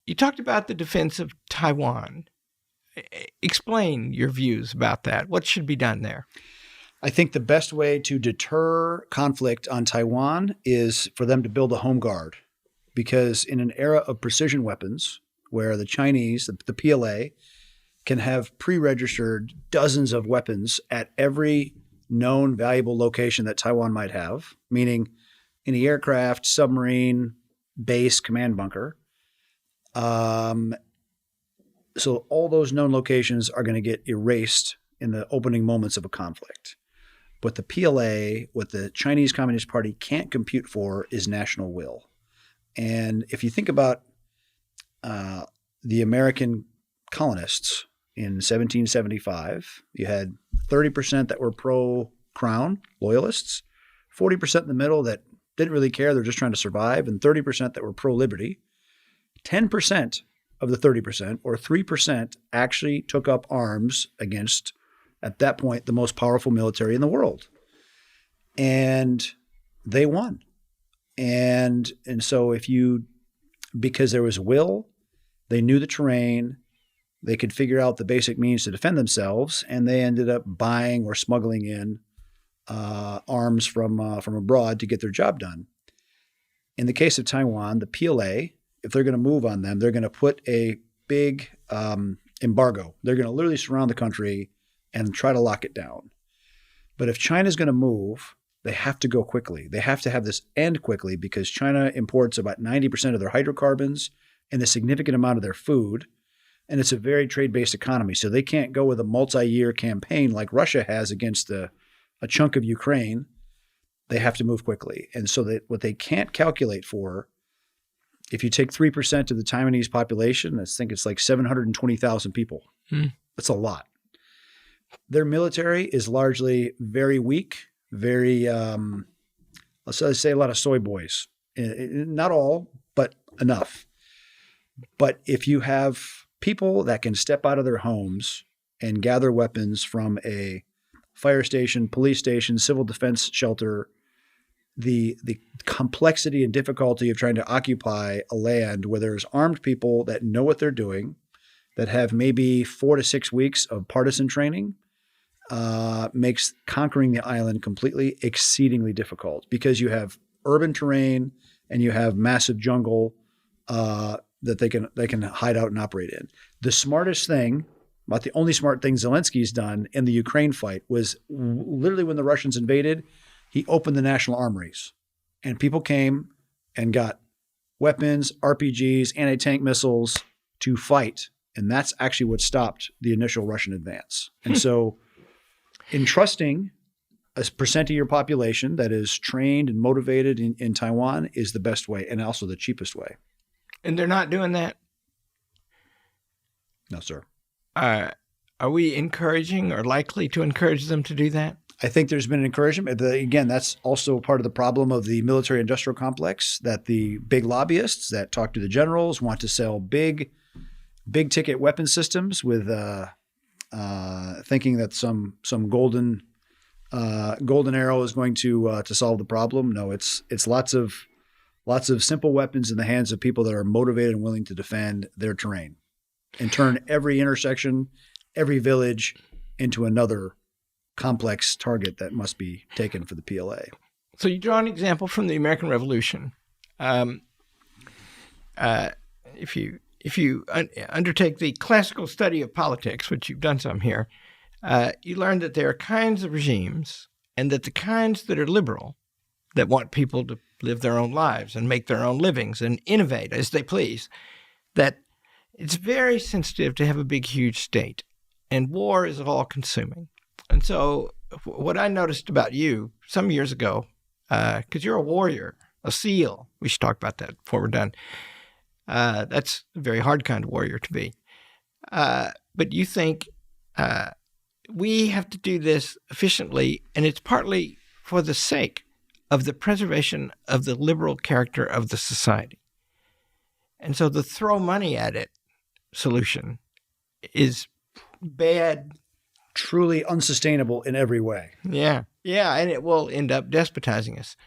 You talked about the defense of Taiwan. Explain your views about that. What should be done there? I think the best way to deter conflict on Taiwan is for them to build a home guard, because in an era of precision weapons where the Chinese, the PLA, can have pre-registered dozens of weapons at every known valuable location that Taiwan might have, meaning any aircraft, submarine, base, command bunker. So all those known locations are going to get erased in the opening moments of a conflict. What the PLA, what the Chinese Communist Party can't compute for is national will. And if you think about the American colonists in 1775, you had 30% that were pro-crown loyalists, 40% in the middle that didn't really care, they're just trying to survive, and 30% that were pro-liberty. 10% of the 30%, or 3%, actually took up arms against, at that point, the most powerful military in the world. And they won. And so because there was will, they knew the terrain, they could figure out the basic means to defend themselves, and they ended up buying or smuggling in arms from abroad to get their job done. In the case of Taiwan, the PLA, if they're going to move on them, they're going to put a big embargo. They're going to literally surround the country and try to lock it down. But if China's going to move, they have to go quickly. They have to have this end quickly, because China imports about 90% of their hydrocarbons and a significant amount of their food. And it's a very trade-based economy. So they can't go with a multi-year campaign like Russia has against a chunk of Ukraine. They have to move quickly. And so what they can't calculate for, if you take 3% of the Taiwanese population, I think it's like 720,000 people. That's a lot. Their military is largely very weak, very, let's say a lot of soy boys. Not all, but enough. But if you have people that can step out of their homes and gather weapons from a fire station, police station, civil defense shelter, the complexity and difficulty of trying to occupy a land where there's armed people that know what they're doing, that have maybe 4 to 6 weeks of partisan training, makes conquering the island completely exceedingly difficult, because you have urban terrain and you have massive jungle that they can hide out and operate in. The smartest thing, about the only smart thing Zelensky's done in the Ukraine fight, was literally when the Russians invaded, he opened the national armories, and people came and got weapons, RPGs, anti-tank missiles to fight. And that's actually what stopped the initial Russian advance. And so entrusting a percent of your population that is trained and motivated in Taiwan is the best way, and also the cheapest way. And they're not doing that? No, sir. Are we encouraging or likely to encourage them to do that? I think there's been an encouragement. Again, that's also part of the problem of the military-industrial complex, that the big lobbyists that talk to the generals want to sell big ticket weapon systems with thinking that some golden arrow is going to solve the problem. No, it's lots of simple weapons in the hands of people that are motivated and willing to defend their terrain, and turn every intersection, every village into another complex target that must be taken for the PLA. So you draw an example from the American Revolution. If you undertake the classical study of politics, which you've done some here, you learn that there are kinds of regimes, and that the kinds that are liberal, that want people to live their own lives and make their own livings and innovate as they please, that it's very sensitive to have a big, huge state. And war is all-consuming. And so what I noticed about you some years ago, because you're a warrior, a SEAL, we should talk about that before we're done. That's a very hard kind of warrior to be. But you think we have to do this efficiently, and it's partly for the sake of the preservation of the liberal character of the society. And so the throw money at it solution is bad. Truly unsustainable in every way. Yeah, and it will end up despotizing us.